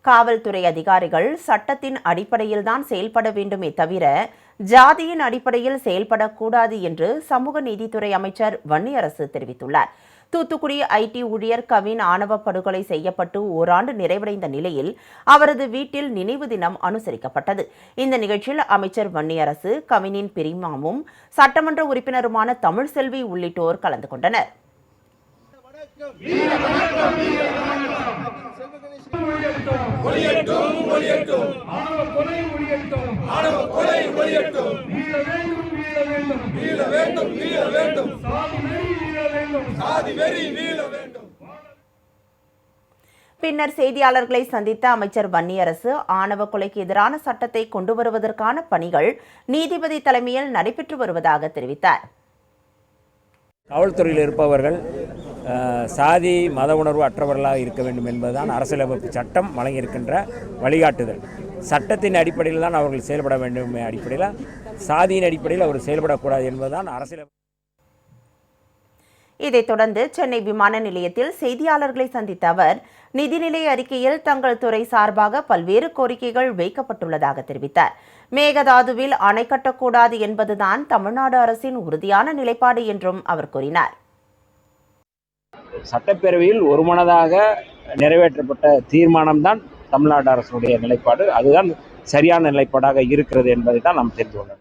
காவல்துறை அதிகாரிகள் சட்டத்தின் அடிப்படையில்தான் செயல்பட வேண்டுமே தவிர ஜாதியின் அடிப்படையில் செயல்படக்கூடாது என்று சமூக நீதித்துறை அமைச்சர் வன்னியரசு தெரிவித்துள்ளார். தூத்துக்குடி ஐடி ஊழியர் கவின் ஆணவ படுகொலை செய்யப்பட்டு ஓராண்டு நிறைவடைந்த நிலையில் அவரது வீட்டில் நினைவு தினம் அனுசரிக்கப்பட்டது. இந்த நிகழ்ச்சியில் அமைச்சர் வன்னியரசு, கவினின் பிரிமாவும், சட்டமன்ற உறுப்பினருமான தமிழ்செல்வி உள்ளிட்டோர் கலந்து கொண்டனர். பின்னர் செய்தியாளர்களை சந்தித்த அமைச்சர் வன்னியரசு, ஆணவ கொலைக்கு எதிரான சட்டத்தை கொண்டு வருவதற்கான பணிகள் நீதிபதி தலைமையில் நடைபெற்று வருவதாக தெரிவித்தார். காவல்துறையில் இருப்பவர்கள் சாதி மத உணர்வு அற்றவர்களாக இருக்க வேண்டும் என்பதுதான் அரசியலமைப்பு சட்டம் வழங்கியிருக்கின்ற வழிகாட்டுதல். சட்டத்தின் அடிப்படையில் தான் அவர்கள் செயல்பட வேண்டும், அடிப்படையில் சாதியின் அடிப்படையில் அவர் செயல்படக்கூடாது என்பதுதான் அரசியலமைப்பு. இதைத் தொடர்ந்து சென்னை விமான நிலையத்தில் செய்தியாளர்களை சந்தித்த அவர், நிதிநிலை அறிக்கையில் தங்கள் துறை சார்பாக பல்வேறு கோரிக்கைகள் வைக்கப்பட்டுள்ளதாக தெரிவித்தார். மேகதாதுவில் அணை கட்டக்கூடாது என்பதுதான் தமிழ்நாடு அரசின் உறுதியான நிலைப்பாடு என்றும் அவர் கூறினார். சட்டப்பேரவையில் ஒருமனதாக நிறைவேற்றப்பட்ட தீர்மானம்தான் தமிழ்நாடு அரசுடைய நிலைப்பாடு. அதுதான் சரியான நிலைப்பாடாக இருக்கிறது என்பதை தான் நாம் தெரிந்து கொள்ளணும்.